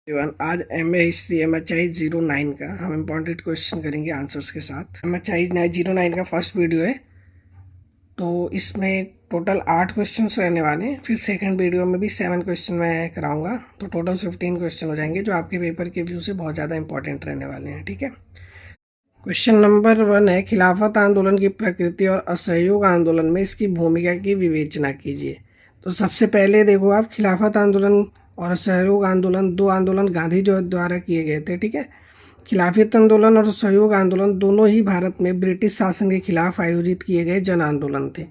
एवं आज MA history MHI 09 का हम इम्पॉर्टेंट क्वेश्चन करेंगे आंसर्स के साथ। MHI 09 का फर्स्ट वीडियो है, तो इसमें टोटल 8 क्वेश्चंस रहने वाले हैं। फिर सेकंड वीडियो में भी 7 क्वेश्चन मैं कराऊंगा, तो टोटल 15 क्वेश्चन हो जाएंगे जो आपके पेपर के व्यू से बहुत ज़्यादा इंपॉर्टेंट रहने वाले हैं। ठीक है, क्वेश्चन नंबर 1 है, खिलाफत आंदोलन की प्रकृति और असहयोग आंदोलन में इसकी भूमिका की विवेचना कीजिए। तो सबसे पहले देखो आप, खिलाफत आंदोलन और असहयोग आंदोलन, दो आंदोलन गांधी जी द्वारा किए गए थे। ठीक है, खिलाफत आंदोलन और असहयोग आंदोलन दोनों ही भारत में ब्रिटिश शासन के खिलाफ आयोजित किए गए जन आंदोलन थे।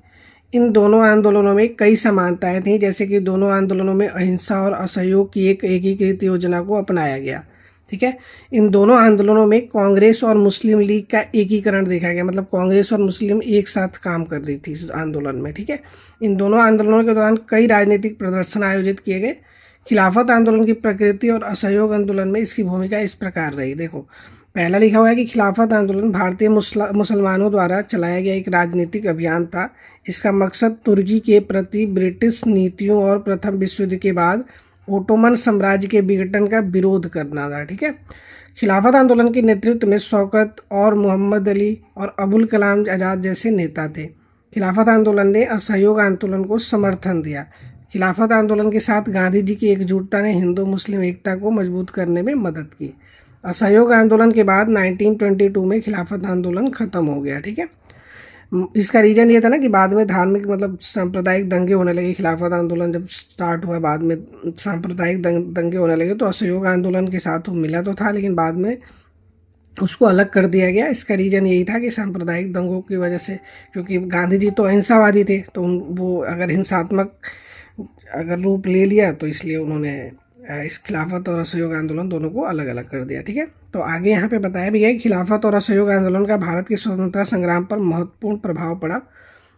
इन दोनों आंदोलनों में कई समानताएं थीं, जैसे कि दोनों आंदोलनों में अहिंसा और असहयोग की एक एकीकृत योजना को अपनाया गया। ठीक है, इन दोनों आंदोलनों में कांग्रेस और मुस्लिम लीग का एकीकरण देखा गया, मतलब कांग्रेस और मुस्लिम एक साथ काम कर रही थी इस आंदोलन में। ठीक है, इन दोनों आंदोलनों के दौरान कई राजनीतिक प्रदर्शन आयोजित किए गए। खिलाफत आंदोलन की प्रकृति और असहयोग आंदोलन में इसकी भूमिका इस प्रकार रही। देखो, पहला लिखा हुआ है कि खिलाफत आंदोलन भारतीय मुसलमानों द्वारा चलाया गया एक राजनीतिक अभियान था। इसका मकसद तुर्की के प्रति ब्रिटिश नीतियों और प्रथम विश्व युद्ध के बाद ओटोमन साम्राज्य के विघटन का विरोध करना था। ठीक है, खिलाफत आंदोलन के नेतृत्व में शौकत और मोहम्मद अली और अबुल कलाम आज़ाद जैसे नेता थे। खिलाफत आंदोलन ने असहयोग आंदोलन को समर्थन दिया। खिलाफत आंदोलन के साथ गांधी जी की एकजुटता ने हिंदू मुस्लिम एकता को मजबूत करने में मदद की। असहयोग आंदोलन के बाद 1922 में खिलाफत आंदोलन खत्म हो गया। ठीक है, इसका रीज़न ये था ना कि बाद में धार्मिक मतलब सांप्रदायिक दंगे होने लगे। खिलाफत आंदोलन जब स्टार्ट हुआ, बाद में सांप्रदायिक दंगे होने लगे, तो असहयोग आंदोलन के साथ वो मिला तो था, लेकिन बाद में उसको अलग कर दिया गया। इसका रीज़न यही था कि सांप्रदायिक दंगों की वजह से, क्योंकि गांधी जी तो अहिंसावादी थे, तो वो अगर हिंसात्मक अगर रूप ले लिया तो इसलिए उन्होंने इस खिलाफत और असहयोग आंदोलन दोनों को अलग अलग कर दिया। ठीक है, तो आगे यहाँ पे बताया भी है कि खिलाफत और असहयोग आंदोलन का भारत के स्वतंत्रता संग्राम पर महत्वपूर्ण प्रभाव पड़ा।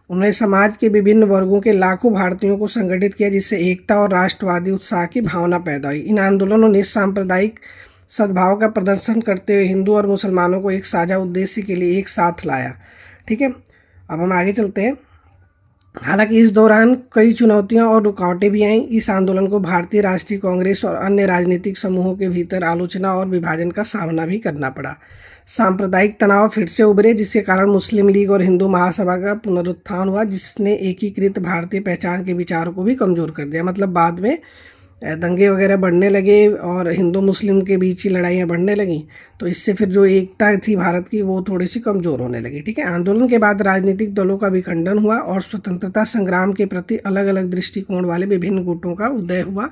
उन्होंने समाज के विभिन्न वर्गों के लाखों भारतीयों को संगठित किया, जिससे एकता और राष्ट्रवादी उत्साह की भावना पैदा हुई। इन आंदोलनों ने सांप्रदायिक सद्भाव का प्रदर्शन करते हुए हिंदू और मुसलमानों को एक साझा उद्देश्य के लिए एक साथ लाया। ठीक है, अब हम आगे चलते हैं। हालांकि इस दौरान कई चुनौतियां और रुकावटें भी आईं। इस आंदोलन को भारतीय राष्ट्रीय कांग्रेस और अन्य राजनीतिक समूहों के भीतर आलोचना और विभाजन का सामना भी करना पड़ा। सांप्रदायिक तनाव फिर से उभरे, जिसके कारण मुस्लिम लीग और हिंदू महासभा का पुनरुत्थान हुआ, जिसने एकीकृत भारतीय पहचान के विचारों को भी कमजोर कर दिया। मतलब बाद में दंगे वगैरह बढ़ने लगे और हिंदू मुस्लिम के बीच ही लड़ाइयाँ बढ़ने लगीं, तो इससे फिर जो एकता थी भारत की वो थोड़ी सी कमज़ोर होने लगी। ठीक है, आंदोलन के बाद राजनीतिक दलों का विखंडन हुआ और स्वतंत्रता संग्राम के प्रति अलग अलग दृष्टिकोण वाले विभिन्न गुटों का उदय हुआ।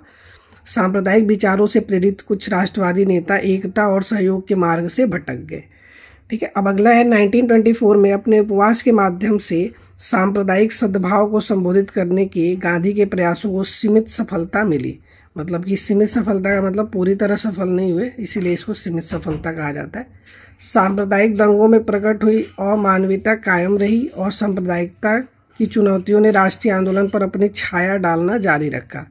सांप्रदायिक विचारों से प्रेरित कुछ राष्ट्रवादी नेता एकता और सहयोग के मार्ग से भटक गए। ठीक है, अब अगला है 1924 में अपने उपवास के माध्यम से सांप्रदायिक सद्भाव को संबोधित करने के गांधी के प्रयासों को सीमित सफलता मिली। मतलब कि सीमित सफलता का मतलब पूरी तरह सफल नहीं हुए, इसीलिए इसको सीमित सफलता कहा जाता है। सांप्रदायिक दंगों में प्रकट हुई अमानवीयता कायम रही और सांप्रदायिकता की चुनौतियों ने राष्ट्रीय आंदोलन पर अपनी छाया डालना जारी रखा।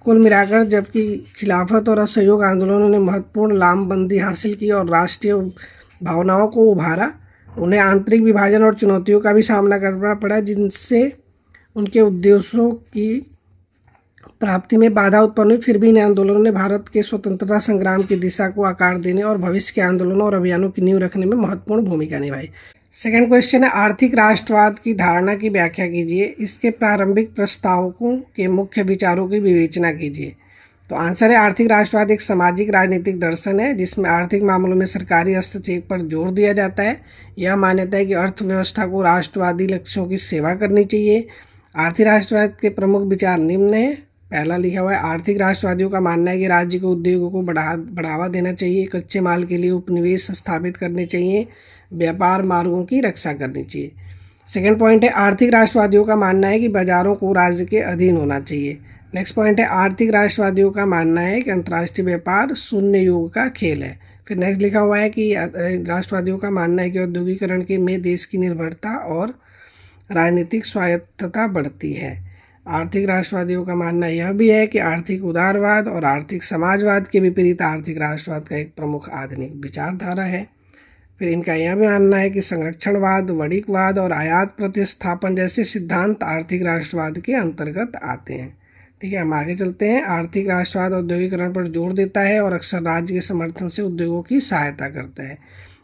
कुल मिलाकर जबकि खिलाफत और असहयोग आंदोलनों ने महत्वपूर्ण लामबंदी हासिल की और राष्ट्रीय भावनाओं को उभारा, उन्हें आंतरिक विभाजन और चुनौतियों का भी सामना करना पड़ा, जिनसे उनके उद्देश्यों की प्राप्ति में बाधा उत्पन्न हुई। फिर भी इन आंदोलनों ने भारत के स्वतंत्रता संग्राम की दिशा को आकार देने और भविष्य के आंदोलनों और अभियानों की नींव रखने में महत्वपूर्ण भूमिका निभाई। सेकंड क्वेश्चन है, आर्थिक राष्ट्रवाद की धारणा की व्याख्या कीजिए। इसके प्रारंभिक प्रस्तावकों के मुख्य विचारों की विवेचना कीजिए। तो आंसर है, आर्थिक राष्ट्रवाद एक सामाजिक राजनीतिक दर्शन है जिसमें आर्थिक मामलों में सरकारी हस्तक्षेप पर जोर दिया जाता है। यह मान्यता है कि अर्थव्यवस्था को राष्ट्रवादी लक्ष्यों की सेवा करनी चाहिए। आर्थिक राष्ट्रवाद के प्रमुख विचार निम्न हैं। पहला लिखा हुआ है, आर्थिक राष्ट्रवादियों का मानना है कि राज्य को उद्योगों को बढ़ावा देना चाहिए, कच्चे माल के लिए उपनिवेश स्थापित करने चाहिए, व्यापार मार्गों की रक्षा करनी चाहिए। सेकंड पॉइंट है, आर्थिक राष्ट्रवादियों का मानना है कि बाजारों को राज्य के अधीन होना चाहिए। नेक्स्ट पॉइंट है, आर्थिक राष्ट्रवादियों का मानना है कि अंतर्राष्ट्रीय व्यापार शून्य योग का खेल है। फिर नेक्स्ट लिखा हुआ है कि राष्ट्रवादियों का मानना है कि औद्योगिकरण के में देश की निर्भरता और राजनीतिक स्वायत्तता बढ़ती है। आर्थिक राष्ट्रवादियों का मानना यह भी है कि आर्थिक उदारवाद और आर्थिक समाजवाद के विपरीत आर्थिक राष्ट्रवाद का एक प्रमुख आधुनिक विचारधारा है। फिर इनका यह भी मानना है कि संरक्षणवाद, वणिकवाद और आयात प्रतिस्थापन जैसे सिद्धांत आर्थिक राष्ट्रवाद के अंतर्गत आते हैं। ठीक है, हम आगे चलते हैं। आर्थिक राष्ट्रवाद औद्योगिकरण पर जोर देता है और अक्सर राज्य के समर्थन से उद्योगों की सहायता करता है।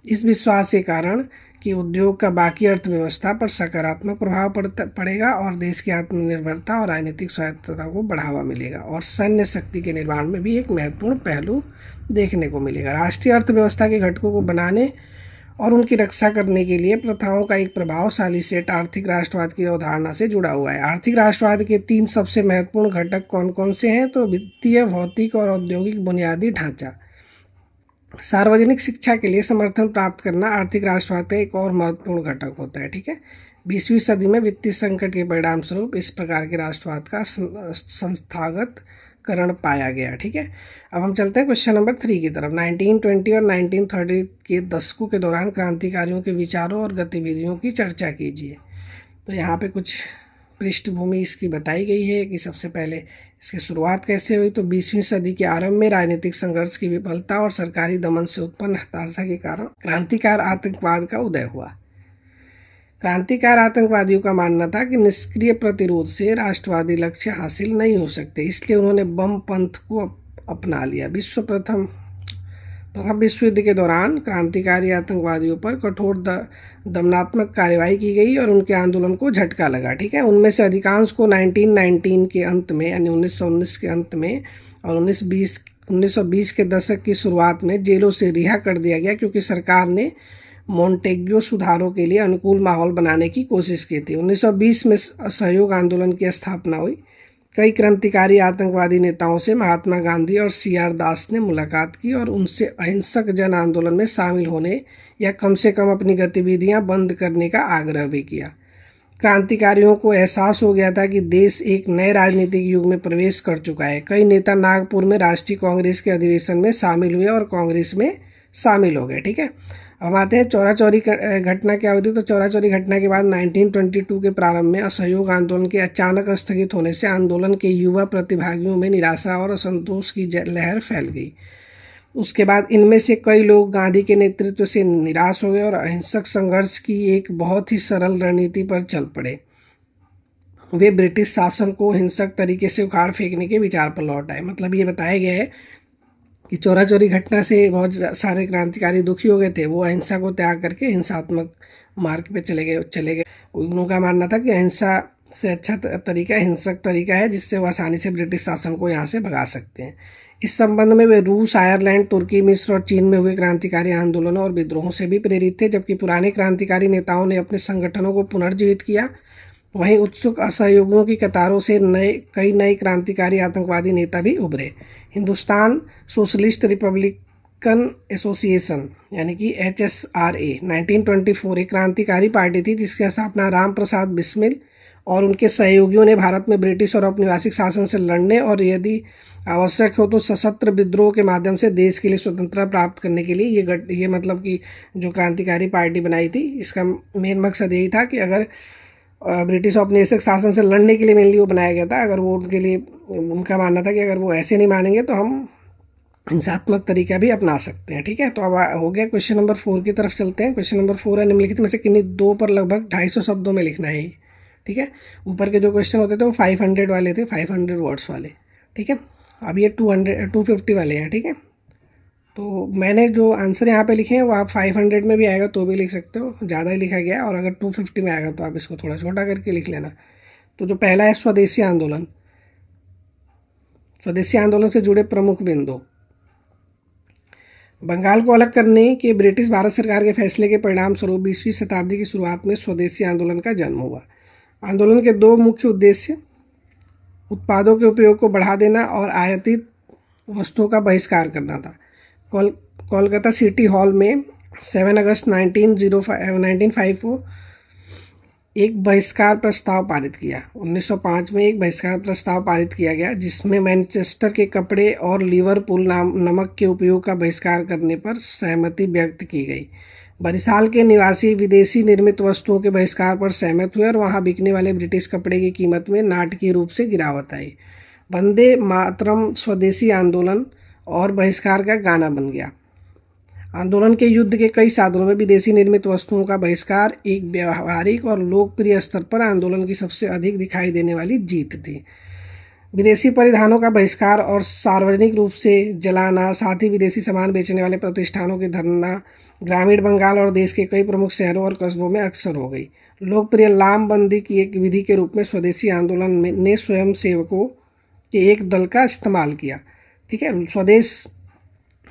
इस विश्वास के कारण कि उद्योग का बाकी अर्थव्यवस्था पर सकारात्मक प्रभाव पड़ेगा और देश की आत्मनिर्भरता और राजनीतिक स्वायत्तता को बढ़ावा मिलेगा और सैन्य शक्ति के निर्माण में भी एक महत्वपूर्ण पहलू देखने को मिलेगा। राष्ट्रीय अर्थव्यवस्था के घटकों को बनाने और उनकी रक्षा करने के लिए प्रथाओं का एक प्रभावशाली सेट आर्थिक राष्ट्रवाद की अवधारणा से जुड़ा हुआ है। आर्थिक राष्ट्रवाद के 3 सबसे महत्वपूर्ण घटक कौन कौन से हैं? तो वित्तीय, भौतिक और औद्योगिक बुनियादी ढांचा। सार्वजनिक शिक्षा के लिए समर्थन प्राप्त करना आर्थिक राष्ट्रवाद का एक और महत्वपूर्ण घटक होता है। ठीक है, 20वीं सदी में वित्तीय संकट के परिणाम स्वरूप इस प्रकार के राष्ट्रवाद का संस्थागत करण पाया गया। ठीक है, अब हम चलते हैं क्वेश्चन नंबर 3 की तरफ। 1920 और 1930 के दशकों के दौरान क्रांतिकारियों के विचारों और गतिविधियों की चर्चा कीजिए। तो यहाँ पे कुछ पृष्ठभूमि इसकी बताई गई है कि सबसे पहले इसकी शुरुआत कैसे हुई। तो 20वीं सदी के आरंभ में राजनीतिक संघर्ष की विफलता और सरकारी दमन से उत्पन्न हताशा के कारण क्रांतिकार आतंकवाद का उदय हुआ। क्रांतिकार आतंकवादियों का मानना था कि निष्क्रिय प्रतिरोध से राष्ट्रवादी लक्ष्य हासिल नहीं हो सकते, इसलिए उन्होंने बम पंथ को अपना लिया। प्रथम विश्व युद्ध के दौरान क्रांतिकारी आतंकवादियों पर कठोर दमनात्मक कार्रवाई की गई और उनके आंदोलन को झटका लगा। ठीक है, उनमें से अधिकांश को 1919 के अंत में यानी 1919 के अंत में और 1920 के दशक की शुरुआत में जेलों से रिहा कर दिया गया, क्योंकि सरकार ने मोंटेग्यो सुधारों के लिए अनुकूल माहौल बनाने की कोशिश की थी। 1920 में असहयोग आंदोलन की स्थापना हुई। कई क्रांतिकारी आतंकवादी नेताओं से महात्मा गांधी और CR दास ने मुलाकात की और उनसे अहिंसक जन आंदोलन में शामिल होने या कम से कम अपनी गतिविधियां बंद करने का आग्रह भी किया। क्रांतिकारियों को एहसास हो गया था कि देश एक नए राजनीतिक युग में प्रवेश कर चुका है। कई नेता नागपुर में राष्ट्रीय कांग्रेस के अधिवेशन में शामिल हुए और कांग्रेस में शामिल हो गए। ठीक है, अब आते हैं चौरा चौरी घटना क्या हुई थी। तो चौरा चौरी घटना के बाद 1922 के प्रारंभ में असहयोग आंदोलन के अचानक स्थगित होने से आंदोलन के युवा प्रतिभागियों में निराशा और असंतोष की लहर फैल गई। उसके बाद इनमें से कई लोग गांधी के नेतृत्व से निराश हो गए और अहिंसक संघर्ष की एक बहुत ही सरल रणनीति पर चल पड़े। वे ब्रिटिश शासन को हिंसक तरीके से उखाड़ फेंकने के विचार पर लौट आए। मतलब ये बताया गया है कि चौरा चौरी घटना से बहुत सारे क्रांतिकारी दुखी हो गए थे। वो अहिंसा को त्याग करके हिंसात्मक मार्ग पे चले गए। उनका मानना था कि अहिंसा से अच्छा तरीका हिंसक तरीका है, जिससे वो आसानी से ब्रिटिश शासन को यहाँ से भगा सकते हैं। इस संबंध में वे रूस, आयरलैंड, तुर्की, मिस्र और चीन में हुए क्रांतिकारी आंदोलनों और विद्रोहों से भी प्रेरित थे। जबकि पुराने क्रांतिकारी नेताओं ने अपने संगठनों को पुनर्जीवित किया, वहीं उत्सुक असहयोगियों की कतारों से कई नए क्रांतिकारी आतंकवादी नेता भी उभरे। हिंदुस्तान सोशलिस्ट रिपब्लिकन एसोसिएशन यानी कि HSRA 1924 एक क्रांतिकारी पार्टी थी, जिसकी स्थापना राम प्रसाद बिस्मिल और उनके सहयोगियों ने भारत में ब्रिटिश और औपनिवेशिक शासन से लड़ने और यदि आवश्यक हो तो सशस्त्र विद्रोह के माध्यम से देश के लिए स्वतंत्रता प्राप्त करने के लिए ये मतलब कि जो क्रांतिकारी पार्टी बनाई थी, इसका मेन मकसद यही था कि अगर ब्रिटिश औपनिवेशिक शासन से लड़ने के लिए मेनली वो बनाया गया था। अगर वो उनके लिए उनका मानना था कि अगर वो ऐसे नहीं मानेंगे तो हम हिंसात्मक तरीका भी अपना सकते हैं। ठीक है, तो अब हो गया क्वेश्चन नंबर 4 की तरफ चलते हैं। क्वेश्चन नंबर 4 है, निम्नलिखित में से किन्हीं दो पर लगभग 250 शब्दों में लिखना है। ठीक है, ऊपर के जो क्वेश्चन होते थे वो 500 वाले थे, 500 वर्ड्स वाले। ठीक है, अब ये 250 वाले हैं। ठीक है, तो मैंने जो आंसर यहाँ पे लिखे हैं वो आप 500 में भी आएगा तो भी लिख सकते हो, ज़्यादा ही लिखा गया है। और अगर 250 में आएगा तो आप इसको थोड़ा छोटा करके लिख लेना। तो जो पहला है स्वदेशी आंदोलन। स्वदेशी आंदोलन से जुड़े प्रमुख बिंदु। बंगाल को अलग करने के ब्रिटिश भारत सरकार के फैसले के परिणाम स्वरूप 20वीं शताब्दी की शुरुआत में स्वदेशी आंदोलन का जन्म हुआ। आंदोलन के दो मुख्य उद्देश्य उत्पादों के उपयोग को बढ़ा देना और आयातित वस्तुओं का बहिष्कार करना था। कोलकाता सिटी हॉल में 7 अगस्त 1905 को एक बहिष्कार प्रस्ताव पारित किया। 1905 में एक बहिष्कार प्रस्ताव पारित किया गया, जिसमें मैनचेस्टर के कपड़े और लिवरपूल नमक के उपयोग का बहिष्कार करने पर सहमति व्यक्त की गई। बरिशाल के निवासी विदेशी निर्मित वस्तुओं के बहिष्कार पर सहमत हुए और वहां बिकने वाले ब्रिटिश कपड़े की कीमत में नाटकीय रूप से गिरावट आई। वंदे मातरम स्वदेशी आंदोलन और बहिष्कार का गाना बन गया। आंदोलन के युद्ध के कई साधनों में विदेशी निर्मित वस्तुओं का बहिष्कार एक व्यावहारिक और लोकप्रिय स्तर पर आंदोलन की सबसे अधिक दिखाई देने वाली जीत थी। विदेशी परिधानों का बहिष्कार और सार्वजनिक रूप से जलाना, साथ ही विदेशी सामान बेचने वाले प्रतिष्ठानों की धरना ग्रामीण बंगाल और देश के कई प्रमुख शहरों और कस्बों में अक्सर हो गई। लोकप्रिय लामबंदी की एक विधि के रूप में स्वदेशी आंदोलन ने स्वयं सेवकों के एक दल का इस्तेमाल किया। ठीक है, स्वदेश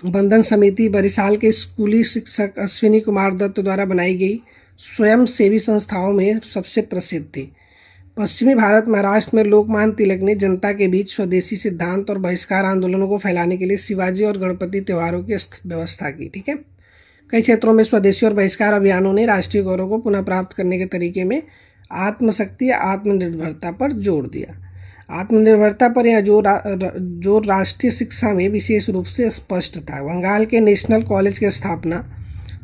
बंधन समिति बरिशाल के स्कूली शिक्षक अश्विनी कुमार दत्त द्वारा बनाई गई स्वयं सेवी संस्थाओं में सबसे प्रसिद्ध थी। पश्चिमी भारत महाराष्ट्र में लोकमान्य तिलक ने जनता के बीच स्वदेशी सिद्धांत और बहिष्कार आंदोलनों को फैलाने के लिए शिवाजी और गणपति त्योहारों की व्यवस्था की। ठीक है, कई क्षेत्रों में स्वदेशी और बहिष्कार अभियानों ने राष्ट्रीय गौरव को पुनः प्राप्त करने के तरीके में आत्मशक्ति या आत्मनिर्भरता पर जोर दिया। आत्मनिर्भरता पर यह जोर राष्ट्रीय शिक्षा में विशेष रूप से स्पष्ट था। बंगाल के नेशनल कॉलेज की स्थापना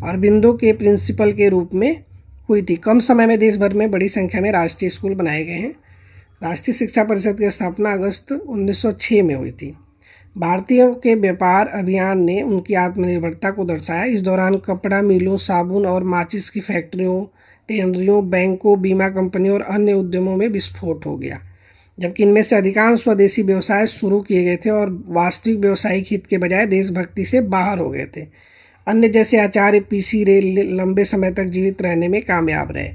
अरबिंदो के प्रिंसिपल के रूप में हुई थी। कम समय में देश भर में बड़ी संख्या में राष्ट्रीय स्कूल बनाए गए हैं। राष्ट्रीय शिक्षा परिषद की स्थापना अगस्त 1906 में हुई थी। भारतीयों के व्यापार अभियान ने उनकी आत्मनिर्भरता को दर्शाया। इस दौरान कपड़ा मिलों, साबुन और माचिस की फैक्ट्रियों, टेनरियों, बैंकों, बीमा कंपनियों और अन्य उद्यमों में विस्फोट हो गया, जबकि इनमें से अधिकांश स्वदेशी व्यवसाय शुरू किए गए थे और वास्तविक व्यावसायिक हित के बजाय देशभक्ति से बाहर हो गए थे। अन्य जैसे आचार्य पीसी रे लंबे समय तक जीवित रहने में कामयाब रहे।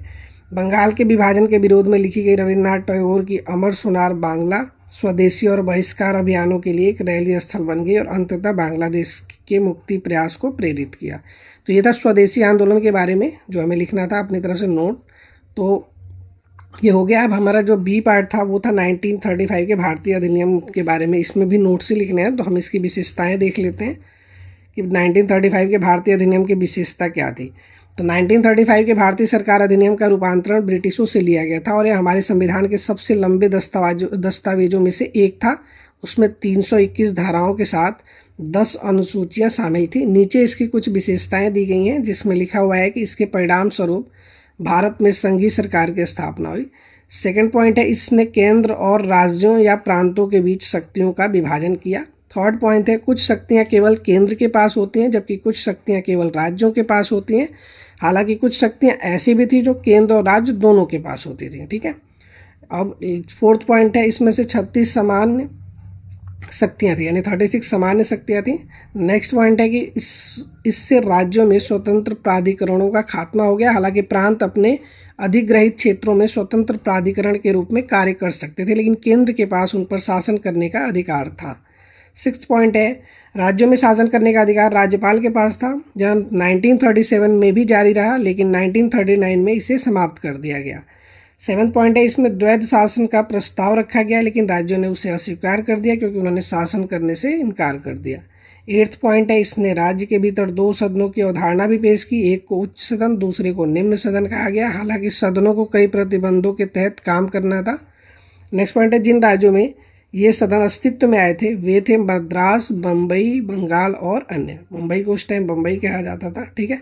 बंगाल के विभाजन के विरोध में लिखी गई रविन्द्रनाथ टैगोर की अमर सोनार बांग्ला स्वदेशी और बहिष्कार अभियानों के लिए एक रैली स्थल बन गई और अंततः बांग्लादेश के मुक्ति प्रयास को प्रेरित किया। तो ये था स्वदेशी आंदोलन के बारे में जो हमें लिखना था अपनी तरफ से नोट। तो ये हो गया। अब हमारा जो बी पार्ट था वो था 1935 के भारतीय अधिनियम के बारे में। इसमें भी नोट्स ही लिखने हैं, तो हम इसकी विशेषताएँ देख लेते हैं कि 1935 के भारतीय अधिनियम की विशेषता क्या थी। तो 1935 के भारतीय सरकार अधिनियम का रूपांतरण ब्रिटिशों से लिया गया था और यह हमारे संविधान के सबसे लंबे दस्तावेजों में से एक था। उसमें 321 धाराओं के साथ 10 अनुसूचियां शामिल थी। नीचे इसकी कुछ विशेषताएं दी गई हैं, जिसमें लिखा हुआ है कि इसके परिणाम स्वरूप भारत में संघीय सरकार की स्थापना हुई। सेकंड पॉइंट है, इसने केंद्र और राज्यों या प्रांतों के बीच शक्तियों का विभाजन किया। थर्ड पॉइंट है, कुछ शक्तियां केवल केंद्र के पास होती हैं जबकि कुछ शक्तियां केवल राज्यों के पास होती हैं। हालांकि कुछ शक्तियां ऐसी भी थी जो केंद्र और राज्य दोनों के पास होती थी। ठीक है, अब फोर्थ पॉइंट है, इसमें से 36 सामान्य शक्तियां थी, यानी 36 सामान्य शक्तियां थी। नेक्स्ट पॉइंट है कि इससे राज्यों में स्वतंत्र प्राधिकरणों का खात्मा हो गया। हालांकि प्रांत अपने अधिग्रहित क्षेत्रों में स्वतंत्र प्राधिकरण के रूप में कार्य कर सकते थे, लेकिन केंद्र के पास उन पर शासन करने का अधिकार था। सिक्स्थ पॉइंट है, राज्यों में शासन करने का अधिकार राज्यपाल के पास था, जहाँ 1937 में भी जारी रहा, लेकिन 1939 में इसे समाप्त कर दिया गया। सेवन्थ पॉइंट है, इसमें द्वैध शासन का प्रस्ताव रखा गया, लेकिन राज्यों ने उसे अस्वीकार कर दिया क्योंकि उन्होंने शासन करने से इनकार कर दिया। एट्थ पॉइंट है, इसने राज्य के भीतर 2 सदनों की अवधारणा भी पेश की। एक को उच्च सदन, दूसरे को निम्न सदन कहा गया। हालांकि सदनों को कई प्रतिबंधों के तहत काम करना था। नेक्स्ट पॉइंट है, जिन राज्यों में ये सदन अस्तित्व में आए थे वे थे मद्रास, बम्बई, बंगाल और अन्य। मुंबई को उस टाइम बम्बई कहा जाता था। ठीक है,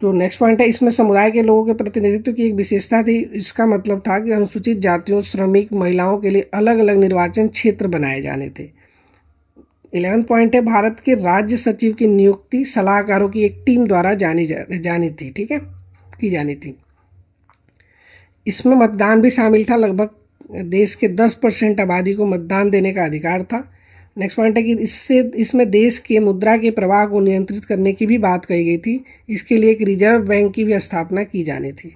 तो नेक्स्ट पॉइंट है, इसमें समुदाय के लोगों के प्रतिनिधित्व की एक विशेषता थी। इसका मतलब था कि अनुसूचित जातियों, श्रमिक, महिलाओं के लिए अलग अलग निर्वाचन क्षेत्र बनाए जाने थे। 11 पॉइंट है, भारत के राज्य सचिव की नियुक्ति सलाहकारों की एक टीम द्वारा जानी थी। ठीक है, की जानी थी। इसमें मतदान भी शामिल था। लगभग देश के 10% आबादी को मतदान देने का अधिकार था। नेक्स्ट पॉइंट है कि इसमें देश के मुद्रा के प्रवाह को नियंत्रित करने की भी बात कही गई थी। इसके लिए एक रिजर्व बैंक की भी स्थापना की जानी थी।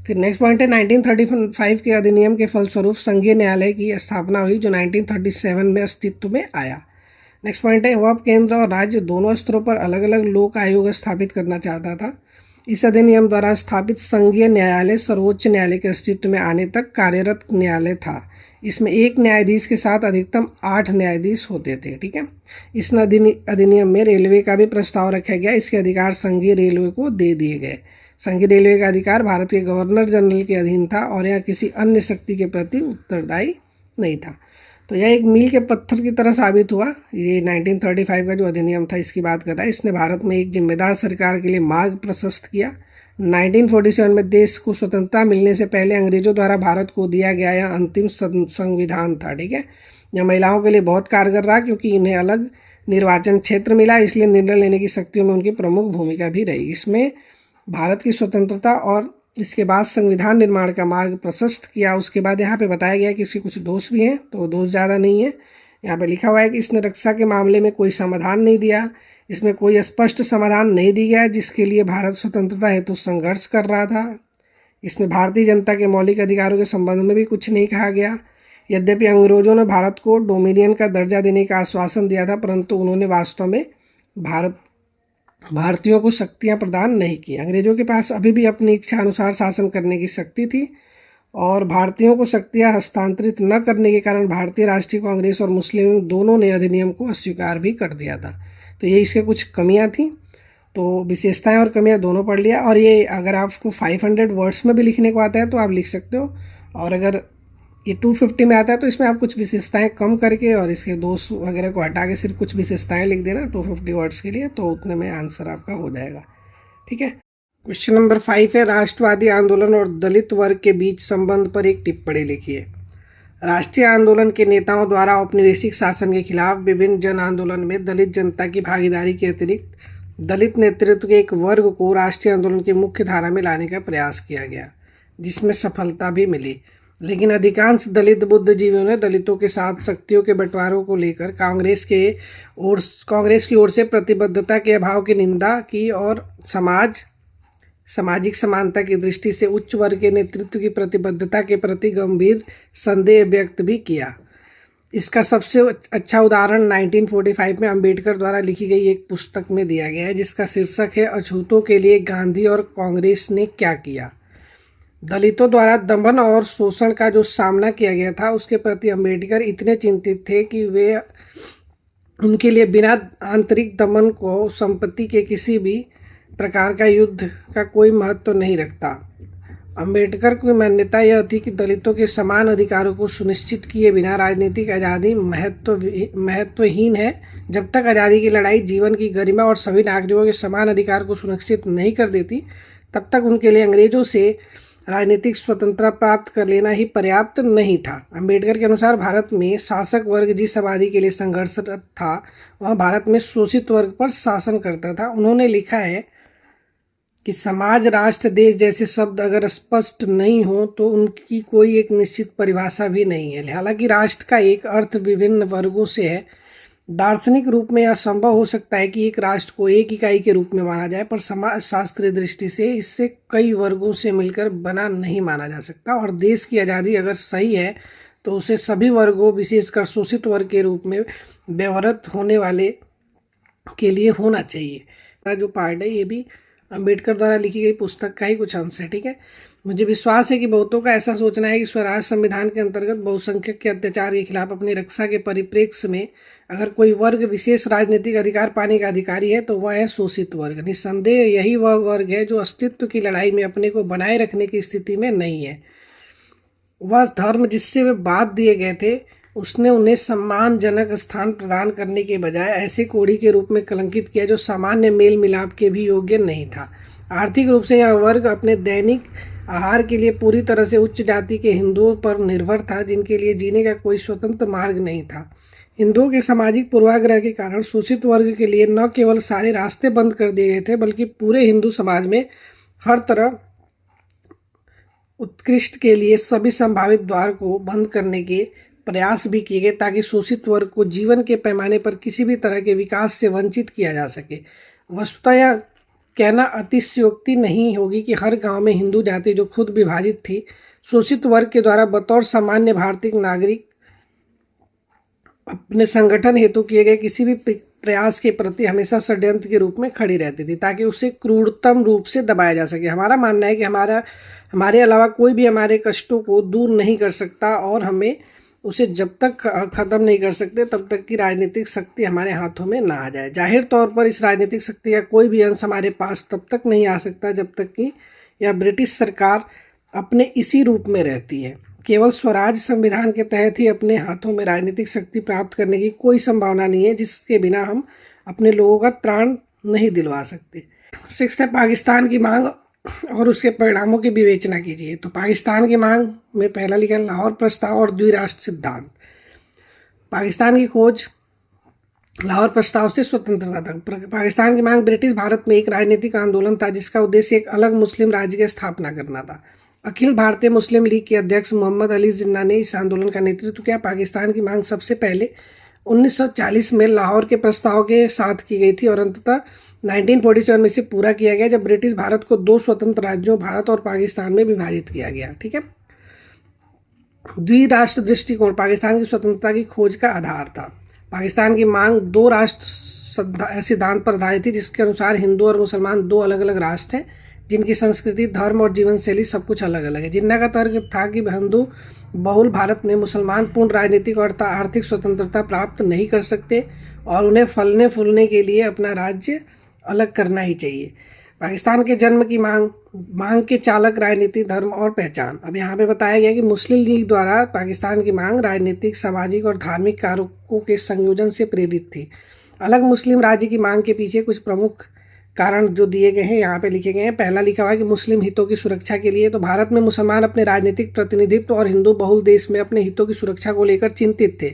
फिर नेक्स्ट पॉइंट है, 1935 के अधिनियम के फलस्वरूप संघीय न्यायालय की स्थापना हुई जो 1937 में अस्तित्व में आया। नेक्स्ट पॉइंट है, वह केंद्र और राज्य दोनों स्तरों पर अलग अलग लोक आयोग स्थापित करना चाहता था। इस अधिनियम द्वारा स्थापित संघीय न्यायालय सर्वोच्च न्यायालय के अस्तित्व में आने तक कार्यरत न्यायालय था। इसमें एक न्यायाधीश के साथ अधिकतम 8 न्यायाधीश होते थे। ठीक है, इस अधिनियम में रेलवे का भी प्रस्ताव रखा गया। इसके अधिकार संघीय रेलवे को दे दिए गए। संघीय रेलवे का अधिकार भारत के गवर्नर जनरल के अधीन था और यह किसी अन्य शक्ति के प्रति उत्तरदायी नहीं था। तो यह एक मील के पत्थर की तरह साबित हुआ। ये 1935 का जो अधिनियम था इसकी बात कर रहा है। इसने भारत में एक जिम्मेदार सरकार के लिए मार्ग प्रशस्त किया। 1947 में देश को स्वतंत्रता मिलने से पहले अंग्रेजों द्वारा भारत को दिया गया यह अंतिम संविधान था। ठीक है, यह महिलाओं के लिए बहुत कारगर रहा क्योंकि इन्हें अलग निर्वाचन क्षेत्र मिला, इसलिए निर्णय लेने की शक्तियों में उनकी प्रमुख भूमिका भी रही। इसमें भारत की स्वतंत्रता और इसके बाद संविधान निर्माण का मार्ग प्रशस्त किया। उसके बाद यहाँ पे बताया गया कि इसके कुछ दोष भी हैं, तो दोष ज़्यादा नहीं है। यहाँ पे लिखा हुआ है कि इसने रक्षा के मामले में कोई समाधान नहीं दिया, इसमें कोई स्पष्ट समाधान नहीं दिया गया जिसके लिए भारत स्वतंत्रता हेतु संघर्ष कर रहा था। इसमें भारतीय जनता के मौलिक अधिकारों के संबंध में भी कुछ नहीं कहा गया। यद्यपि अंग्रेजों ने भारत को डोमिनियन का दर्जा देने का आश्वासन दिया था, परंतु उन्होंने वास्तव में भारतीयों को शक्तियाँ प्रदान नहीं की। अंग्रेजों के पास अभी भी अपनी इच्छा अनुसार शासन करने की शक्ति थी और भारतीयों को शक्तियाँ हस्तांतरित न करने के कारण भारतीय राष्ट्रीय कांग्रेस और मुस्लिम लीग दोनों ने अधिनियम को अस्वीकार भी कर दिया था। तो ये इसके कुछ कमियाँ थी। तो विशेषताएं और कमियां दोनों पढ़ लिया। और ये अगर आपको 500 वर्ड्स में भी लिखने को आता है तो आप लिख सकते हो, और अगर ये 250 में आता है तो इसमें आप कुछ विशेषताएं कम करके और इसके दोष वगैरह को हटा के सिर्फ कुछ विशेषताएं लिख देना 250 वर्ड्स के लिए, तो उतने में आंसर आपका हो जाएगा। ठीक है। क्वेश्चन नंबर 5 है, राष्ट्रवादी आंदोलन और दलित वर्ग के बीच संबंध पर एक टिप्पणी लिखिए। राष्ट्रीय आंदोलन के नेताओं द्वारा औपनिवेशिक शासन के खिलाफ विभिन्न जन आंदोलन में दलित जनता की भागीदारी के अतिरिक्त दलित नेतृत्व के एक वर्ग को राष्ट्रीय आंदोलन की मुख्य धारा में लाने का प्रयास किया गया, जिसमें सफलता भी मिली। लेकिन अधिकांश दलित बुद्धिजीवियों ने दलितों के साथ शक्तियों के बंटवारों को लेकर कांग्रेस की ओर से प्रतिबद्धता के अभाव की निंदा की और सामाजिक समानता की दृष्टि से उच्च वर्ग के नेतृत्व की प्रतिबद्धता के प्रति गंभीर संदेह व्यक्त भी किया। इसका सबसे अच्छा उदाहरण 1945 में अंबेडकर द्वारा लिखी गई एक पुस्तक में दिया गया है, जिसका शीर्षक है अछूतों के लिए गांधी और कांग्रेस ने क्या किया। दलितों द्वारा दमन और शोषण का जो सामना किया गया था उसके प्रति अंबेडकर इतने चिंतित थे कि वे उनके लिए बिना आंतरिक दमन को संपत्ति के किसी भी प्रकार का युद्ध का कोई महत्व नहीं रखता। अंबेडकर की मान्यता यह थी कि दलितों के समान अधिकारों को सुनिश्चित किए बिना राजनीतिक आज़ादी महत्वहीन है। जब तक आज़ादी की लड़ाई जीवन की गरिमा और सभी नागरिकों के समान अधिकार को सुनिश्चित नहीं कर देती, तब तक उनके लिए अंग्रेजों से राजनीतिक स्वतंत्रता प्राप्त कर लेना ही पर्याप्त नहीं था। अंबेडकर के अनुसार भारत में शासक वर्ग जिस आबादी के लिए संघर्षरत था वह भारत में शोषित वर्ग पर शासन करता था। उन्होंने लिखा है कि समाज, राष्ट्र, देश जैसे शब्द अगर स्पष्ट नहीं हो तो उनकी कोई एक निश्चित परिभाषा भी नहीं है। हालांकि राष्ट्र का एक अर्थ विभिन्न वर्गों से है। दार्शनिक रूप में यह संभव हो सकता है कि एक राष्ट्र को एक इकाई के रूप में माना जाए, पर समाज शास्त्रीय दृष्टि से इससे कई वर्गों से मिलकर बना नहीं माना जा सकता। और देश की आज़ादी अगर सही है तो उसे सभी वर्गों, विशेषकर शोषित वर्ग के रूप में व्यवहृत होने वाले के लिए होना चाहिए। जो पार्ट है ये भी अंबेडकर द्वारा लिखी गई पुस्तक का ही कुछ अंश है। ठीक है। मुझे विश्वास है कि बहुतों का ऐसा सोचना है कि स्वराज संविधान के अंतर्गत बहुसंख्यक के अत्याचार के खिलाफ अपनी रक्षा के परिप्रेक्ष्य में अगर कोई वर्ग विशेष राजनीतिक अधिकार पाने का अधिकारी है तो वह है शोषित वर्ग। निस्संदेह यही वह वर्ग है जो अस्तित्व की लड़ाई में अपने को बनाए रखने की स्थिति में नहीं है। वह धर्म जिससे वे बांध दिए गए थे उसने उन्हें सम्मानजनक स्थान प्रदान करने के बजाय ऐसे कोड़ी के रूप में कलंकित किया जो सामान्य मेल मिलाप के भी योग्य नहीं था। आर्थिक रूप से यह वर्ग अपने दैनिक आहार के लिए पूरी तरह से उच्च जाति के हिंदुओं पर निर्भर था, जिनके लिए जीने का कोई स्वतंत्र मार्ग नहीं था। हिंदुओं के सामाजिक पूर्वाग्रह के कारण शोषित वर्ग के लिए न केवल सारे रास्ते बंद कर दिए गए थे, बल्कि पूरे हिंदू समाज में हर तरह उत्कृष्ट के लिए सभी संभावित द्वार को बंद करने के प्रयास भी किए गए ताकि शोषित वर्ग को जीवन के पैमाने पर किसी भी तरह के विकास से वंचित किया जा सके। वस्तुतः यह कहना अतिशयोक्ति नहीं होगी कि हर गांव में हिंदू जाति जो खुद विभाजित थी, शोषित वर्ग के द्वारा बतौर सामान्य भारतीय नागरिक अपने संगठन हेतु किए गए किसी भी प्रयास के प्रति हमेशा षड्यंत्र के रूप में खड़ी रहती थी ताकि उसे क्रूरतम रूप से दबाया जा सके। हमारा मानना है कि हमारे अलावा कोई भी हमारे कष्टों को दूर नहीं कर सकता और हमें उसे जब तक ख़त्म नहीं कर सकते तब तक की राजनीतिक शक्ति हमारे हाथों में ना आ जाए। जाहिर तौर पर इस राजनीतिक शक्ति का कोई भी अंश हमारे पास तब तक नहीं आ सकता जब तक कि यह ब्रिटिश सरकार अपने इसी रूप में रहती है। केवल स्वराज संविधान के तहत ही अपने हाथों में राजनीतिक शक्ति प्राप्त करने की कोई संभावना नहीं है, जिसके बिना हम अपने लोगों का त्राण नहीं दिलवा सकते। 6 है, पाकिस्तान की मांग और उसके परिणामों की विवेचना कीजिए। तो पाकिस्तान की मांग में पहला लिखा लाहौर प्रस्ताव और द्विराष्ट्र सिद्धांत। पाकिस्तान की खोज लाहौर प्रस्ताव से स्वतंत्रता तक। पाकिस्तान की मांग ब्रिटिश भारत में एक राजनीतिक आंदोलन था जिसका उद्देश्य एक अलग मुस्लिम राज्य की स्थापना करना था। अखिल भारतीय मुस्लिम लीग के अध्यक्ष मोहम्मद अली जिन्ना ने इस आंदोलन का नेतृत्व किया। पाकिस्तान की मांग सबसे पहले 1940 में लाहौर के प्रस्ताव के साथ की गई थी और अंततः 1947 में इसे पूरा किया गया जब ब्रिटिश भारत को दो स्वतंत्र राज्यों भारत और पाकिस्तान में विभाजित किया गया। ठीक है। द्विराष्ट्र दृष्टिकोण पाकिस्तान की स्वतंत्रता की खोज का आधार था। पाकिस्तान की मांग दो राष्ट्र सिद्धांत पर आधारित थी जिसके अनुसार हिंदू और मुसलमान दो अलग अलग राष्ट्र हैं जिनकी संस्कृति, धर्म और जीवन शैली सब कुछ अलग अलग है। जिन्ना का तर्क था कि हिंदू बहुल भारत में मुसलमान पूर्ण राजनीतिक और आर्थिक स्वतंत्रता प्राप्त नहीं कर सकते और उन्हें फलने फूलने के लिए अपना राज्य अलग करना ही चाहिए। पाकिस्तान के जन्म की मांग के चालक राजनीति, धर्म और पहचान। अब यहाँ पे बताया गया कि मुस्लिम लीग द्वारा पाकिस्तान की मांग राजनीतिक, सामाजिक और धार्मिक कारकों के संयोजन से प्रेरित थी। अलग मुस्लिम राज्य की मांग के पीछे कुछ प्रमुख कारण जो दिए गए हैं यहाँ पे लिखे गए हैं। पहला लिखा हुआ है कि मुस्लिम हितों की सुरक्षा के लिए। तो भारत में मुसलमान अपने राजनीतिक प्रतिनिधित्व और हिंदू बहुल देश में अपने हितों की सुरक्षा को लेकर चिंतित थे।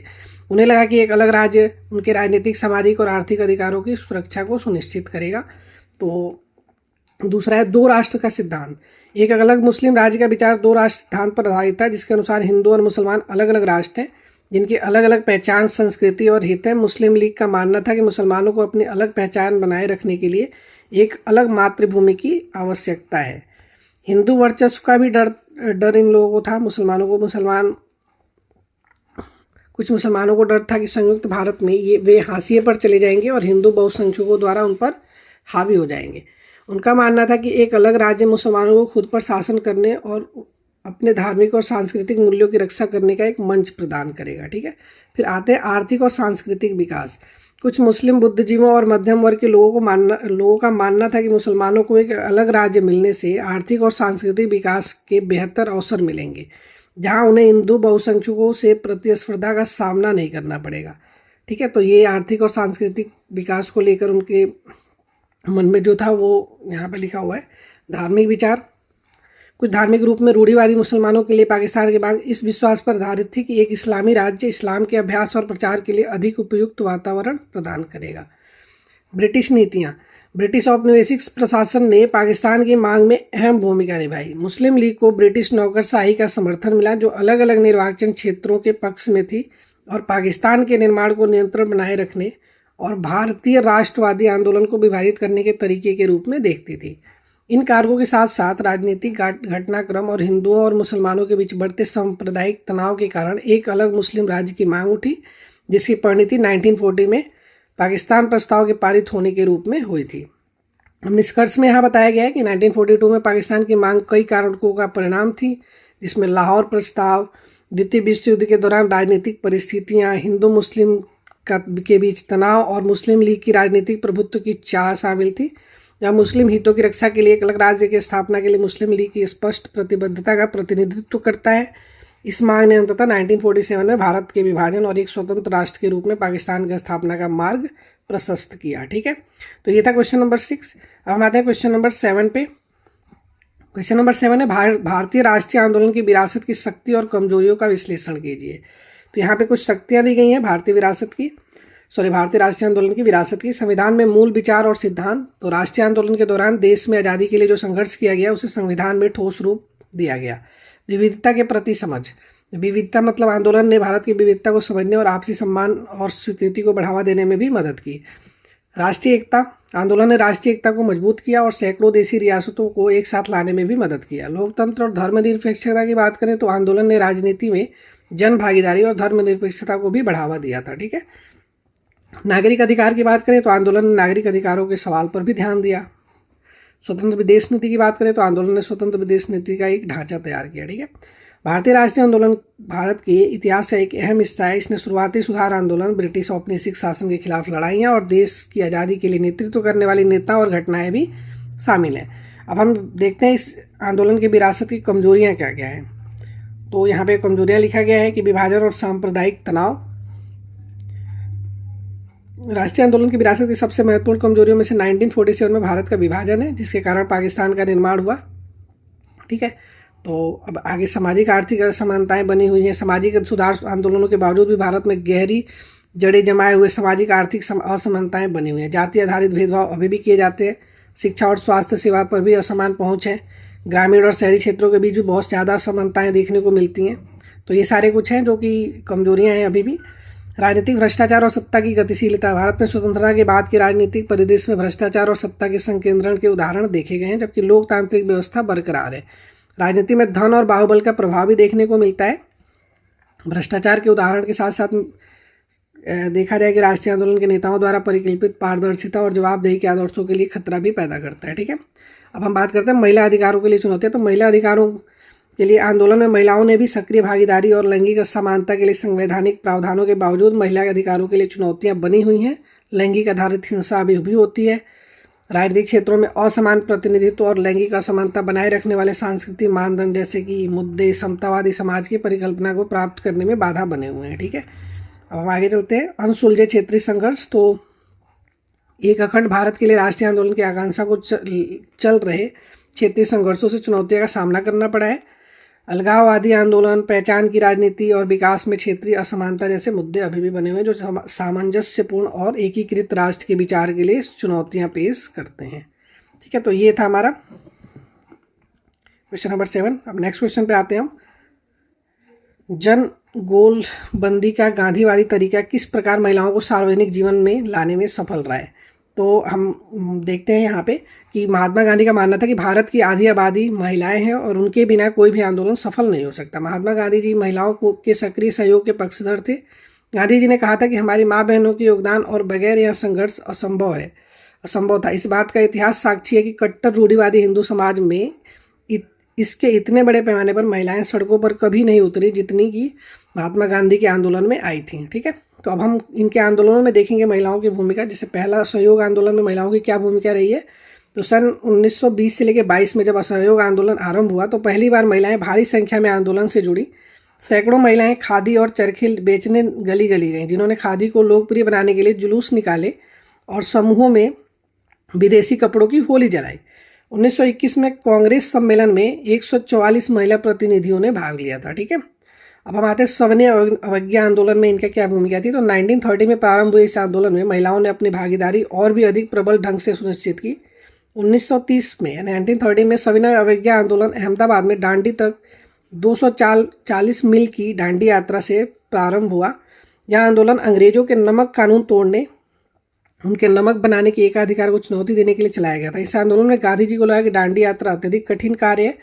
उन्हें लगा कि एक अलग राज्य उनके राजनीतिक, सामाजिक और आर्थिक अधिकारों की सुरक्षा को सुनिश्चित करेगा। तो दूसरा है दो राष्ट्र का सिद्धांत। एक अलग मुस्लिम राज्य का विचार दो राष्ट्र सिद्धांत पर आधारित था जिसके अनुसार हिंदू और मुसलमान अलग अलग राष्ट्र हैं जिनकी अलग अलग पहचान, संस्कृति और हित है। मुस्लिम लीग का मानना था कि मुसलमानों को अपनी अलग पहचान बनाए रखने के लिए एक अलग मातृभूमि की आवश्यकता है। हिंदू वर्चस्व का भी डर इन लोगों को था। कुछ मुसलमानों को डर था कि संयुक्त भारत में वे हाशिए पर चले जाएंगे और हिंदू बहुसंख्यकों द्वारा उन पर हावी हो जाएंगे। उनका मानना था कि एक अलग राज्य मुसलमानों को खुद पर शासन करने और अपने धार्मिक और सांस्कृतिक मूल्यों की रक्षा करने का एक मंच प्रदान करेगा। ठीक है। फिर आते हैं आर्थिक और सांस्कृतिक विकास। कुछ मुस्लिम बुद्धिजीवियों और मध्यम वर्ग के लोगों का मानना था कि मुसलमानों को एक अलग राज्य मिलने से आर्थिक और सांस्कृतिक विकास के बेहतर अवसर मिलेंगे जहां उन्हें हिंदू बहुसंख्यकों से प्रतिस्पर्धा का सामना नहीं करना पड़ेगा। ठीक है। तो ये आर्थिक और सांस्कृतिक विकास को लेकर उनके मन में जो था वो यहाँ पे लिखा हुआ है। धार्मिक विचार। कुछ धार्मिक रूप में रूढ़िवादी मुसलमानों के लिए पाकिस्तान की मांग इस विश्वास पर आधारित थी कि एक इस्लामी राज्य इस्लाम के अभ्यास और प्रचार के लिए अधिक उपयुक्त वातावरण प्रदान करेगा। ब्रिटिश नीतियाँ। ब्रिटिश औपनिवेशिक प्रशासन ने पाकिस्तान की मांग में अहम भूमिका निभाई। मुस्लिम लीग को ब्रिटिश नौकरशाही का समर्थन मिला जो अलग अलग निर्वाचन क्षेत्रों के पक्ष में थी और पाकिस्तान के निर्माण को नियंत्रण बनाए रखने और भारतीय राष्ट्रवादी आंदोलन को विभाजित करने के तरीके के रूप में देखती थी। इन कारकों के साथ साथ राजनीतिक घटनाक्रम और हिंदुओं और मुसलमानों के बीच बढ़ते सांप्रदायिक तनाव के कारण एक अलग मुस्लिम राज्य की मांग उठी जिसकी परिणति 1940 में पाकिस्तान प्रस्ताव के पारित होने के रूप में हुई थी। निष्कर्ष में यहाँ बताया गया है कि 1942 में पाकिस्तान की मांग कई कारकों का परिणाम थी जिसमें लाहौर प्रस्ताव, द्वितीय विश्व युद्ध के दौरान राजनीतिक परिस्थितियाँ, हिंदू मुस्लिम के बीच तनाव और मुस्लिम लीग की राजनीतिक प्रभुत्व की चाह शामिल थी। जहाँ मुस्लिम हितों की रक्षा के लिए एक अलग राज्य की स्थापना के लिए मुस्लिम लीग की स्पष्ट प्रतिबद्धता का प्रतिनिधित्व करता है। इस मांग ने अंततः 1947 में भारत के विभाजन और एक स्वतंत्र राष्ट्र के रूप में पाकिस्तान की स्थापना का मार्ग प्रशस्त किया। ठीक है। तो ये था क्वेश्चन नंबर 6। अब हम आते हैं क्वेश्चन नंबर 7 पे। क्वेश्चन नंबर 7 है भारतीय राष्ट्रीय आंदोलन की विरासत की शक्ति और कमजोरियों का विश्लेषण कीजिए। तो यहाँ पे कुछ शक्तियाँ दी गई हैं भारतीय राष्ट्रीय आंदोलन की विरासत की। संविधान में मूल विचार और सिद्धांत। तो राष्ट्रीय आंदोलन के दौरान देश में आज़ादी के लिए जो संघर्ष किया गया उसे संविधान में ठोस रूप दिया गया। विविधता के प्रति समझ। विविधता मतलब आंदोलन ने भारत की विविधता को समझने और आपसी सम्मान और स्वीकृति को बढ़ावा देने में भी मदद की। राष्ट्रीय एकता। आंदोलन ने राष्ट्रीय एकता को मजबूत किया और सैकड़ों देशी रियासतों को एक साथ लाने में भी मदद किया। लोकतंत्र और धर्मनिरपेक्षता की बात करें तो आंदोलन ने राजनीति में जन भागीदारी और धर्मनिरपेक्षता को भी बढ़ावा दिया था। ठीक है। नागरिक अधिकार की बात करें तो आंदोलन ने नागरिक अधिकारों के सवाल पर भी ध्यान दिया। स्वतंत्र विदेश नीति की बात करें तो आंदोलन ने स्वतंत्र विदेश नीति का एक ढांचा तैयार किया। ठीक है। भारतीय राष्ट्रीय आंदोलन भारत के इतिहास का एक अहम हिस्सा है। इसने शुरुआती सुधार आंदोलन, ब्रिटिश औपनिवेशिक शासन के खिलाफ लड़ाइयाँ और देश की आज़ादी के लिए नेतृत्व करने वाले नेता और घटनाएं भी शामिल हैं। अब हम देखते हैं इस आंदोलन की विरासत की कमजोरियाँ क्या क्या हैं। तो यहाँ पे कमजोरियाँ लिखा गया है कि विभाजन और सांप्रदायिक तनाव। राष्ट्रीय आंदोलन की विरासत की सबसे महत्वपूर्ण कमजोरियों में से 1947 में भारत का विभाजन है जिसके कारण पाकिस्तान का निर्माण हुआ। ठीक है। तो अब आगे सामाजिक आर्थिक असमानताएं बनी हुई हैं। सामाजिक सुधार आंदोलनों के बावजूद भी भारत में गहरी जड़ें जमाए हुए सामाजिक आर्थिक असमानताएं बनी हुई हैं। जाति आधारित भेदभाव अभी भी किए जाते हैं। शिक्षा और स्वास्थ्य सेवा पर भी असमान पहुंच है। ग्रामीण और शहरी क्षेत्रों के बीच भी बहुत ज़्यादा असमानताएं देखने को मिलती हैं। तो ये सारे कुछ हैं जो कि कमजोरियां हैं अभी भी। राजनीतिक भ्रष्टाचार और सत्ता की गतिशीलता। भारत में स्वतंत्रता के बाद के राजनीतिक परिदृश्य में भ्रष्टाचार और सत्ता के संकेंद्रण के उदाहरण देखे गए हैं, जबकि लोकतांत्रिक व्यवस्था बरकरार है। राजनीति में धन और बाहुबल का प्रभाव भी देखने को मिलता है। भ्रष्टाचार के उदाहरण के साथ साथ देखा जाए कि राष्ट्रीय आंदोलन के नेताओं द्वारा परिकल्पित पारदर्शिता और जवाबदेही के आदर्शों के लिए खतरा भी पैदा करता है। ठीक है, अब हम बात करते हैं महिला अधिकारों के लिए चुनौतियां। तो महिला अधिकारों के लिए आंदोलन में महिलाओं ने भी सक्रिय भागीदारी और लैंगिक समानता के लिए संवैधानिक प्रावधानों के बावजूद महिला अधिकारों के लिए चुनौतियां बनी हुई हैं। लैंगिक आधारित हिंसा अभी भी होती है। राजनीतिक क्षेत्रों में असमान प्रतिनिधित्व और लैंगिक असमानता बनाए रखने वाले सांस्कृतिक मानदंड जैसे कि मुद्दे समतावादी समाज की परिकल्पना को प्राप्त करने में बाधा बने हुए हैं। ठीक है, अब हम आगे चलते हैं। अनसुलझे क्षेत्रीय संघर्ष। तो एक अखंड भारत के लिए राष्ट्रीय आंदोलन की आकांक्षा को चल रहे क्षेत्रीय संघर्षों से चुनौतियों का सामना करना पड़ा है। अलगाववादी आंदोलन, पहचान की राजनीति और विकास में क्षेत्रीय असमानता जैसे मुद्दे अभी भी बने हुए हैं जो सामंजस्यपूर्ण और एकीकृत राष्ट्र के विचार के लिए चुनौतियां पेश करते हैं। ठीक है, तो ये था हमारा क्वेश्चन नंबर 7। अब नेक्स्ट क्वेश्चन पे आते हैं हम। जन गोलबंदी का गांधीवादी तरीका किस प्रकार महिलाओं को सार्वजनिक जीवन में लाने में सफल रहा है। तो हम देखते हैं यहाँ पे कि महात्मा गांधी का मानना था कि भारत की आधी आबादी महिलाएं हैं और उनके बिना कोई भी आंदोलन सफल नहीं हो सकता। महात्मा गांधी जी महिलाओं के सक्रिय सहयोग के पक्षधर थे। गांधी जी ने कहा था कि हमारी माँ बहनों के योगदान और बगैर यह संघर्ष असंभव था। इस बात का इतिहास साक्षी है कि कट्टर रूढ़िवादी हिंदू समाज में इसके इतने बड़े पैमाने पर महिलाएं सड़कों पर कभी नहीं उतरी जितनी कि महात्मा गांधी के आंदोलन में आई थी। ठीक है, तो अब हम इनके आंदोलनों में देखेंगे महिलाओं की भूमिका। जैसे पहला असहयोग आंदोलन में महिलाओं की क्या भूमिका रही है। तो सन 1920 से लेकर 22 में जब असहयोग आंदोलन आरंभ हुआ तो पहली बार महिलाएं भारी संख्या में आंदोलन से जुड़ी। सैकड़ों महिलाएं खादी और चरखे बेचने गली गली गईं, जिन्होंने खादी को लोकप्रिय बनाने के लिए जुलूस निकाले और समूहों में विदेशी कपड़ों की होली जलाई। 1921 में कांग्रेस सम्मेलन में 144 महिला प्रतिनिधियों ने भाग लिया था। ठीक है, अब हम आते हैं सविनय अवज्ञा आंदोलन में इनका क्या भूमिका थी। तो 1930 में प्रारंभ हुए इस आंदोलन में महिलाओं ने अपनी भागीदारी और भी अधिक प्रबल ढंग से सुनिश्चित की। 1930 में 1930 में सविनय अवज्ञा आंदोलन अहमदाबाद में डांडी तक 240 मील की डांडी यात्रा से प्रारंभ हुआ। यह आंदोलन अंग्रेजों के नमक कानून तोड़ने, उनके नमक बनाने के एकाधिकार को चुनौती देने के लिए चलाया गया था। इस आंदोलन में गांधी जी को लगा कि डांडी यात्रा अत्यधिक कठिन कार्य है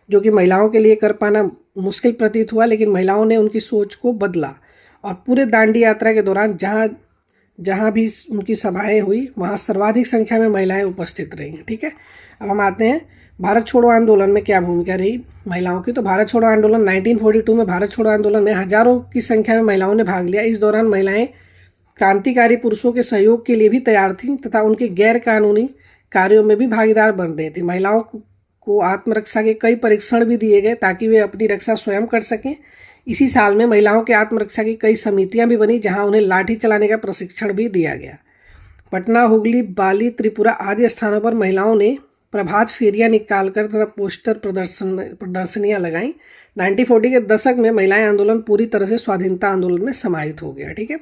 जो कि महिलाओं के लिए कर पाना मुश्किल प्रतीत हुआ, लेकिन महिलाओं ने उनकी सोच को बदला और पूरे दांडी यात्रा के दौरान जहाँ भी उनकी सभाएं हुई वहाँ सर्वाधिक संख्या में महिलाएं उपस्थित रहीं। ठीक है, अब हम आते हैं भारत छोड़ो आंदोलन में क्या भूमिका रही महिलाओं की। तो भारत छोड़ो आंदोलन 1942 में भारत छोड़ो आंदोलन में हजारों की संख्या में महिलाओं ने भाग लिया। इस दौरान महिलाएं क्रांतिकारी पुरुषों के सहयोग के लिए भी तैयार थीं तथा उनके गैर कानूनी कार्यों में भी भागीदार बन रही थी। महिलाओं को आत्मरक्षा के कई परीक्षण भी दिए गए ताकि वे अपनी रक्षा स्वयं कर सकें। इसी साल में महिलाओं के आत्मरक्षा की कई समितियां भी बनी जहां उन्हें लाठी चलाने का प्रशिक्षण भी दिया गया। पटना, हुगली, बाली, त्रिपुरा आदि स्थानों पर महिलाओं ने प्रभात फेरियां निकालकर तथा पोस्टर प्रदर्शनियां लगाईं। 1940 के दशक में महिलाएं आंदोलन पूरी तरह से स्वाधीनता आंदोलन में समाहित हो गया। ठीक है,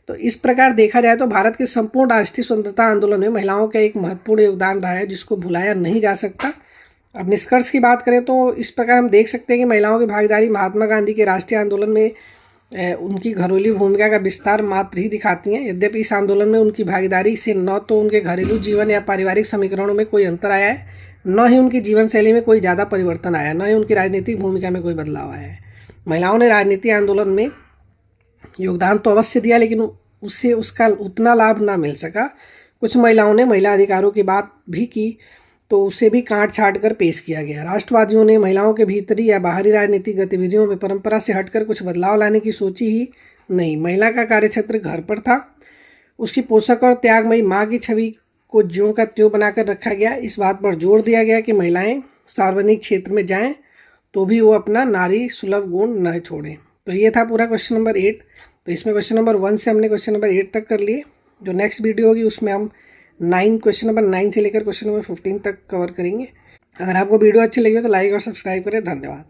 तो इस प्रकार देखा जाए तो भारत के संपूर्ण राष्ट्रीय स्वतंत्रता आंदोलन में महिलाओं का एक महत्वपूर्ण योगदान रहा है जिसको भुलाया नहीं जा सकता। अब निष्कर्ष की बात करें तो इस प्रकार हम देख सकते हैं कि महिलाओं की भागीदारी महात्मा गांधी के राष्ट्रीय आंदोलन में उनकी घरेलू भूमिका का विस्तार मात्र ही दिखाती हैं। यद्यपि इस आंदोलन में उनकी भागीदारी से न तो उनके घरेलू जीवन या पारिवारिक समीकरणों में कोई अंतर आया है, न ही उनकी जीवन शैली में कोई ज़्यादा परिवर्तन आया, न ही उनकी राजनीतिक भूमिका में कोई बदलाव आया है। महिलाओं ने राजनीतिक आंदोलन में योगदान तो अवश्य दिया, लेकिन उससे उसका उतना लाभ ना मिल सका। कुछ महिलाओं ने महिला अधिकारों की बात भी की तो उसे भी काट छाट कर पेश किया गया। राष्ट्रवादियों ने महिलाओं के भीतरी या बाहरी राजनीतिक गतिविधियों में परंपरा से हटकर कुछ बदलाव लाने की सोची ही नहीं। महिला का कार्यक्षेत्र घर पर था। उसकी पोषक और त्यागमयी माँ की छवि को ज्यों का त्यों बनाकर रखा गया। इस बात पर जोर दिया गया कि महिलाएं सार्वजनिक क्षेत्र में जाएं तो भी वो अपना नारी सुलभ गुण न छोड़ें। तो ये था पूरा क्वेश्चन नंबर 8। तो इसमें क्वेश्चन नंबर 1 से हमने क्वेश्चन नंबर 8 तक कर लिए। जो नेक्स्ट वीडियो होगी उसमें हम क्वेश्चन नंबर 9 से लेकर क्वेश्चन नंबर 15 तक कवर करेंगे। अगर आपको वीडियो अच्छी लगी हो तो लाइक और सब्सक्राइब करें। धन्यवाद।